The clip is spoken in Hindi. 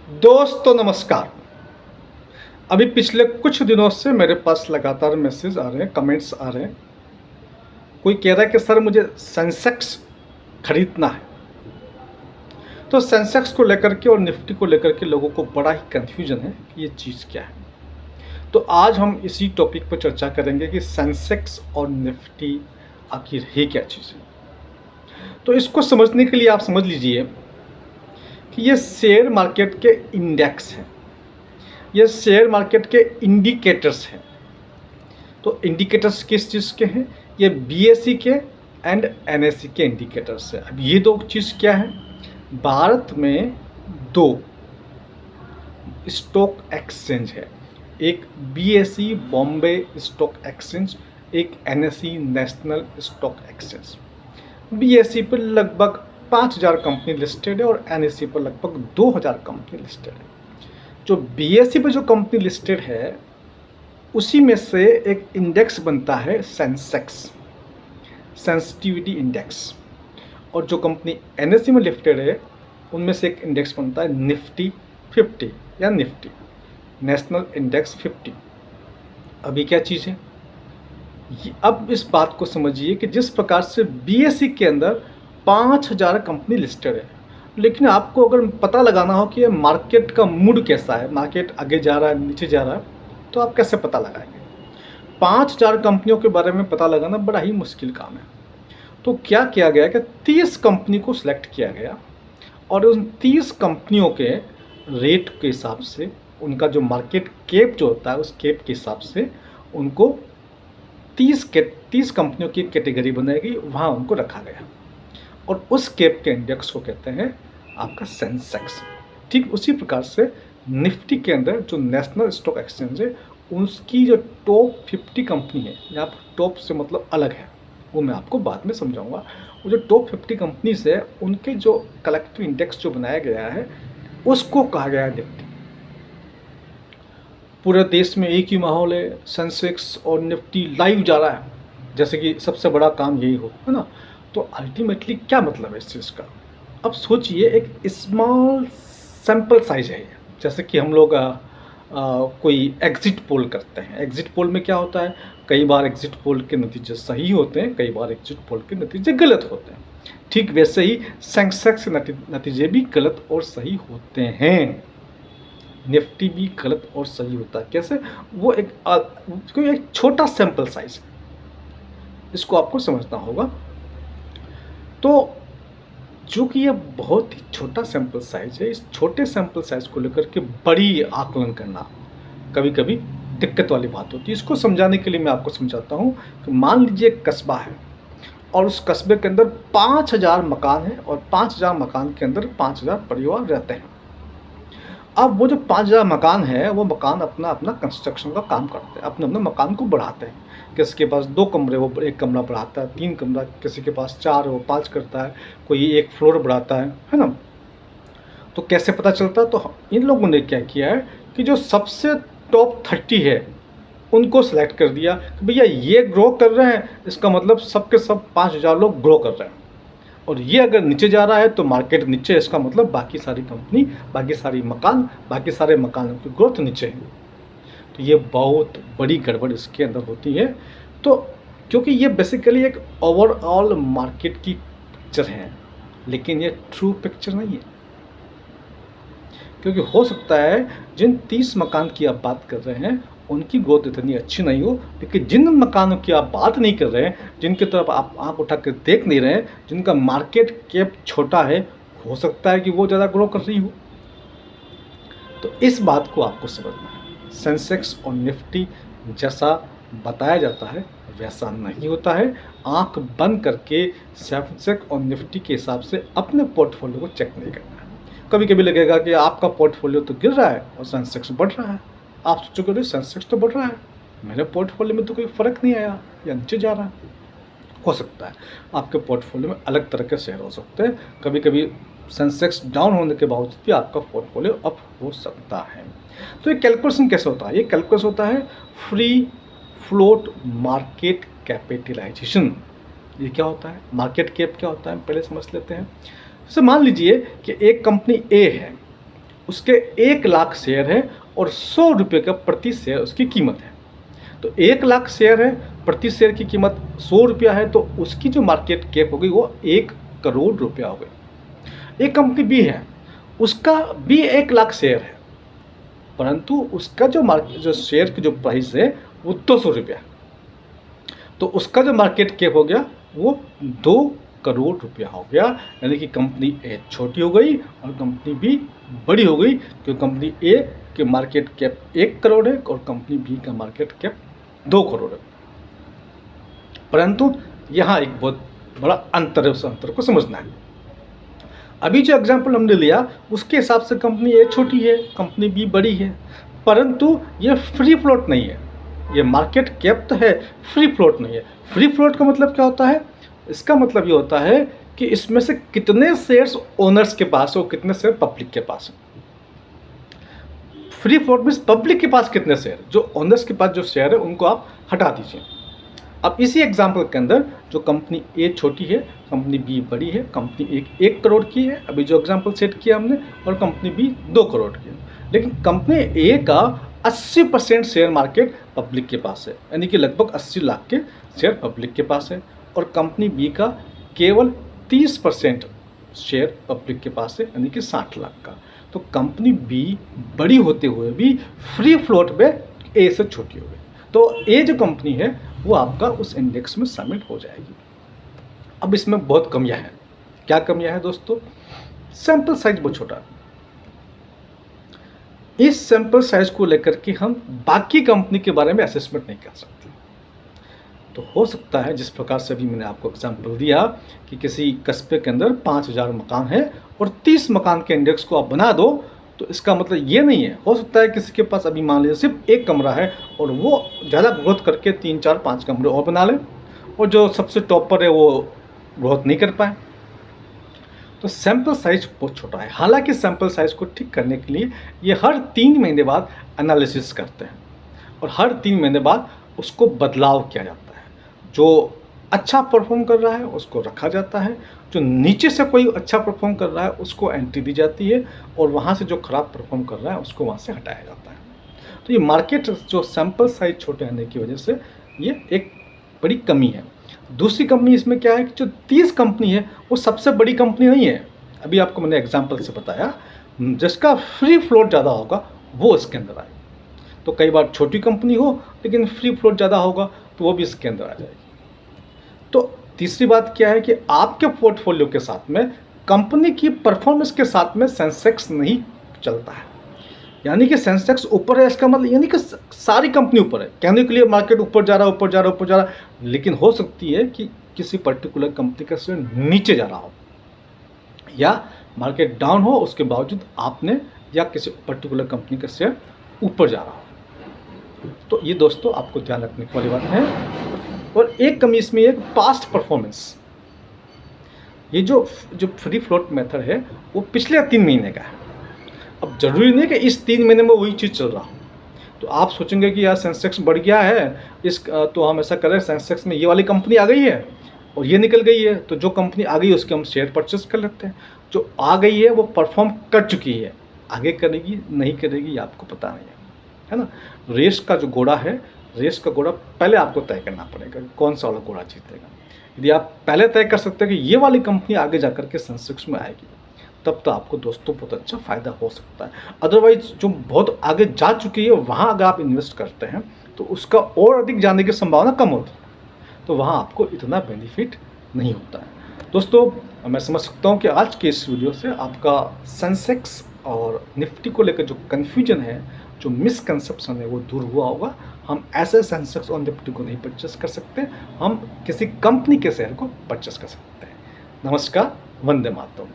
दोस्तों नमस्कार। अभी पिछले कुछ दिनों से मेरे पास लगातार मैसेज आ रहे हैं, कमेंट्स आ रहे हैं। कोई कह रहा है कि सर मुझे सेंसेक्स खरीदना है। तो सेंसेक्स को लेकर के और निफ्टी को लेकर के लोगों को बड़ा ही कन्फ्यूजन है कि ये चीज़ क्या है। तो आज हम इसी टॉपिक पर चर्चा करेंगे कि सेंसेक्स और निफ्टी आखिर है क्या चीज़ है। तो इसको समझने के लिए आप समझ लीजिए कि ये शेयर मार्केट के इंडेक्स हैं, ये शेयर मार्केट के इंडिकेटर्स हैं। तो इंडिकेटर्स किस चीज़ के हैं? ये बीएसई के एंड एनएसई के इंडिकेटर्स हैं। अब ये दो चीज़ क्या है? भारत में दो स्टॉक एक्सचेंज है, एक बीएसई बॉम्बे स्टॉक एक्सचेंज, एक NSE national stock exchange. BSE पर लगभग 5000 कंपनी लिस्टेड है और एनएसई पर लगभग 2000 कंपनी लिस्टेड है। जो बीएसई पे जो कंपनी लिस्टेड है उसी में से एक इंडेक्स बनता है सेंसेक्स, सेंसिटिविटी इंडेक्स, और जो कंपनी एनएसई में लिस्टेड है उनमें से एक इंडेक्स बनता है निफ्टी 50 या निफ्टी, नेशनल इंडेक्स 50। अभी क्या चीज़ है? अब इस बात को समझिए कि जिस प्रकार से बीएसई के अंदर 5000 कंपनी लिस्टेड है, लेकिन आपको अगर पता लगाना हो कि ये मार्केट का मूड कैसा है, मार्केट आगे जा रहा है नीचे जा रहा है, तो आप कैसे पता लगाएंगे? 5000 कंपनियों के बारे में पता लगाना बड़ा ही मुश्किल काम है। तो क्या किया गया कि 30 कंपनी को सिलेक्ट किया गया और उन 30 कंपनियों के रेट के हिसाब से, उनका जो मार्केट कैप जो होता है उस कैप के हिसाब से उनको 30 कंपनियों की कैटेगरी बनाई गई, वहाँ उनको रखा गया और उस कैप के इंडेक्स को कहते हैं आपका सेंसेक्स। ठीक उसी प्रकार से निफ्टी के अंदर जो नेशनल स्टॉक एक्सचेंज है उसकी जो टॉप 50 कंपनी है, यहाँ पर टॉप से मतलब अलग है, वो मैं आपको बाद में समझाऊंगा। वो जो टॉप 50 कंपनीज है उनके जो कलेक्टिव इंडेक्स जो बनाया गया है उसको कहा गया है निफ्टी। पूरे देश में एक ही माहौल है, सेंसेक्स और निफ्टी लाइव जा रहा है, जैसे कि सबसे बड़ा काम यही हो, है ना। तो अल्टीमेटली क्या मतलब है इस चीज़ का? अब सोचिए, एक स्मॉल सैंपल साइज है, जैसे कि हम लोग कोई एग्जिट पोल करते हैं। एग्जिट पोल में क्या होता है? कई बार एग्जिट पोल के नतीजे सही होते हैं, कई बार एग्जिट पोल के नतीजे गलत होते हैं। ठीक वैसे ही सेंसेक्स के नतीजे भी गलत और सही होते हैं, निफ्टी भी गलत और सही होता है। कैसे? वो एक छोटा सैंपल साइज है, इसको आपको समझना होगा। तो चूँकि ये बहुत ही छोटा सैंपल साइज है, इस छोटे सैंपल साइज को लेकर के बड़ी आकलन करना कभी कभी दिक्कत वाली बात होती है। इसको समझाने के लिए मैं आपको समझाता हूँ कि मान लीजिए एक कस्बा है और उस कस्बे के अंदर 5000 मकान हैं और 5000 मकान के अंदर 5000 परिवार रहते हैं। अब वो जो 5000 मकान है वो मकान अपना अपना कंस्ट्रक्शन का काम करते हैं, अपने अपने मकान को बढ़ाते हैं। किसी के पास 2 कमरे वो 1 कमरा बढ़ाता है, 3 कमरा, किसी के पास 4 वो 5 करता है, कोई 1 फ्लोर बढ़ाता है ना। तो कैसे पता चलता? तो इन लोगों ने क्या किया है कि जो सबसे टॉप 30 है उनको सेलेक्ट कर दिया कि भैया ये ग्रो कर रहे हैं, इसका मतलब सबके सब 5000 लोग ग्रो कर रहे हैं, और ये अगर नीचे जा रहा है तो मार्केट नीचे, इसका मतलब बाकी सारी कंपनी, बाकी सारे मकानों की ग्रोथ नीचे है। तो ये बहुत बड़ी गड़बड़ इसके अंदर होती है। तो क्योंकि ये बेसिकली एक ओवरऑल मार्केट की पिक्चर है, लेकिन ये ट्रू पिक्चर नहीं है। क्योंकि हो सकता है जिन 30 मकान की आप बात कर रहे हैं उनकी ग्रोथ इतनी अच्छी नहीं हो, लेकिन जिन मकानों की आप बात नहीं कर रहे हैं, जिनकी तरफ आप आँख उठा कर देख नहीं रहे हैं, जिनका मार्केट कैप छोटा है, हो सकता है कि वो ज़्यादा ग्रो कर रही हो। तो इस बात को आपको समझना है। सेंसेक्स और निफ्टी जैसा बताया जाता है वैसा नहीं होता है। आंख बंद करके सेंसेक्स और निफ्टी के हिसाब से अपने पोर्टफोलियो को चेक नहीं करना है। कभी कभी लगेगा कि आपका पोर्टफोलियो तो गिर रहा है और सेंसेक्स बढ़ रहा है, आप सोचोगे सेंसेक्स तो बढ़ रहा है, मेरे पोर्टफोलियो में तो कोई फ़र्क नहीं आया या नीचे जा रहा है। हो सकता है आपके पोर्टफोलियो में अलग तरह के शेयर हो सकते हैं, कभी कभी सेंसेक्स डाउन होने के बावजूद भी आपका पोर्टफोलियो अप हो सकता है। तो ये कैलकुलेशन कैसे होता है? ये कैलकुलेशन होता है फ्री फ्लोट मार्केट कैपिटलाइजेशन। ये क्या होता है? मार्केट कैप क्या होता है पहले समझ लेते हैं। जैसे मान लीजिए कि एक कंपनी ए है उसके 1 लाख शेयर है और 100 रुपये का प्रति शेयर उसकी कीमत है। तो 1 लाख शेयर है, प्रति शेयर की कीमत 100 रुपया है, तो उसकी जो मार्केट कैप हो गई वो 1 करोड़ रुपया हो गई। एक कंपनी बी है, उसका भी 1 लाख शेयर है, परंतु उसका जो शेयर की जो प्राइस है वो 200 रुपया, तो उसका जो मार्केट कैप हो गया वो 2 करोड़ रुपया हो गया। यानी कि कंपनी ए छोटी हो गई और कंपनी बी बड़ी हो गई, क्योंकि कंपनी ए के मार्केट कैप 1 करोड़ है और कंपनी बी का मार्केट कैप 2 करोड़ है। परंतु यहाँ एक बहुत बड़ा अंतर है, उस अंतर को समझना है। अभी जो एग्जाम्पल हमने लिया उसके हिसाब से कंपनी ए छोटी है, कंपनी बी बड़ी है, परंतु ये फ्री फ्लोट नहीं है। ये मार्केट कैप तो है, फ्री फ्लोट नहीं है। फ्री फ्लोट का मतलब क्या होता है? इसका मतलब ये होता है कि इसमें से कितने शेयर्स ओनर्स के पास है और कितने शेयर पब्लिक के पास है। फ्री फ्लोट मीन्स पब्लिक के पास कितने शेयर, जो ओनर्स के पास जो शेयर है उनको आप हटा दीजिए। अब इसी एग्जाम्पल के अंदर जो कंपनी ए छोटी है, कंपनी बी बड़ी है, कंपनी 1 करोड़ की है, अभी जो एग्जाम्पल सेट किया हमने, और कंपनी बी 2 करोड़ की है। लेकिन कंपनी ए का 80% शेयर मार्केट पब्लिक के पास है, यानी कि लगभग 80 लाख के शेयर पब्लिक के पास है, और कंपनी बी का केवल 30% शेयर पब्लिक के पास है, यानी कि 60 लाख का। तो कंपनी बी बड़ी होते हुए भी फ्री फ्लोट में ए से छोटी हो गई, तो ए जो कंपनी है वो आपका उस इंडेक्स में शामिल हो जाएगी। अब इसमें बहुत कमियां हैं। क्या कमियां हैं दोस्तों? सैंपल साइज बहुत छोटा है। इस सैंपल साइज को लेकर के हम बाकी कंपनी के बारे में असेसमेंट नहीं कर सकते। तो हो सकता है, जिस प्रकार से अभी मैंने आपको एग्जांपल दिया कि किसी कस्बे के अंदर 5000 मकान है और 30 मकान के इंडेक्स को आप बना दो, तो इसका मतलब ये नहीं है। हो सकता है किसी के पास अभी मान लीजिए सिर्फ 1 कमरा है और वो ज़्यादा ग्रोथ करके 3, 4, 5 कमरे और बना ले, और जो सबसे टॉप पर है वो ग्रोथ नहीं कर पाए। तो सैंपल साइज बहुत छोटा है। हालांकि सैंपल साइज को ठीक करने के लिए ये हर 3 महीने बाद एनालिसिस करते हैं और हर 3 महीने बाद उसको बदलाव किया जाता है। जो अच्छा परफॉर्म कर रहा है उसको रखा जाता है, जो नीचे से कोई अच्छा परफॉर्म कर रहा है उसको एंट्री दी जाती है, और वहाँ से जो खराब परफॉर्म कर रहा है उसको वहाँ से हटाया जाता है। तो ये मार्केट जो सैंपल साइज छोटे होने की वजह से ये एक बड़ी कमी है। दूसरी कंपनी इसमें क्या है कि जो 30 कंपनी है वो सबसे बड़ी कंपनी नहीं है। अभी आपको मैंने एग्जांपल से बताया, जिसका फ्री फ्लोट ज़्यादा होगा वो इसके अंदर आएगी। तो कई बार छोटी कंपनी हो लेकिन फ्री फ्लोट ज़्यादा होगा तो वो भी इसके अंदर आ जाएगी। तो तीसरी बात क्या है कि आपके पोर्टफोलियो के साथ में कंपनी की परफॉर्मेंस के साथ में सेंसेक्स नहीं चलता है। यानी कि सेंसेक्स ऊपर है इसका मतलब यानी कि सारी कंपनी ऊपर है। कहने के लिए मार्केट ऊपर जा रहा है, ऊपर जा रहा है, ऊपर जा रहा है, लेकिन हो सकती है कि किसी पर्टिकुलर कंपनी का शेयर नीचे जा रहा हो या मार्केट डाउन हो, उसके बावजूद आपने या किसी पर्टिकुलर कंपनी का शेयर ऊपर जा रहा हो। तो ये दोस्तों आपको ध्यान रखने वाली बात है। और एक कमी इसमें एक पास्ट परफॉर्मेंस, ये जो फ्री फ्लोट मेथड है वो पिछले 3 महीने का है। अब जरूरी नहीं कि इस 3 महीने में वही चीज़ चल रहा हो। तो आप सोचेंगे कि यार सेंसेक्स बढ़ गया है, तो हम ऐसा करें, सेंसेक्स में ये वाली कंपनी आ गई है और ये निकल गई है, तो जो कंपनी आ गई है उसके हम शेयर परचेस कर लेते हैं। जो आ गई है वो परफॉर्म कर चुकी है, आगे करेगी नहीं करेगी ये आपको पता नहीं है ना। रेस का जो घोड़ा है, रेस का घोड़ा पहले आपको तय करना पड़ेगा कौन सा वाला घोड़ा जीतेगा। यदि आप पहले तय कर सकते हैं कि ये वाली कंपनी आगे जा करके सेंसेक्स में आएगी, तब तो आपको दोस्तों बहुत अच्छा फ़ायदा हो सकता है। अदरवाइज जो बहुत आगे जा चुकी है वहाँ अगर आप इन्वेस्ट करते हैं तो उसका और अधिक जाने की संभावना कम होती है, तो वहाँ आपको इतना बेनिफिट नहीं होता है। दोस्तों मैं समझ सकता हूँ कि आज के इस वीडियो से आपका सेंसेक्स और निफ्टी को लेकर जो कन्फ्यूजन है, जो मिसकंसेप्शन है वो दूर हुआ होगा। हम ऐसे सेंसेक्स और निफ्टी को नहीं परचेस कर सकते, हम किसी कंपनी के शेयर को परचेस कर सकते हैं। नमस्कार, वंदे मातरम।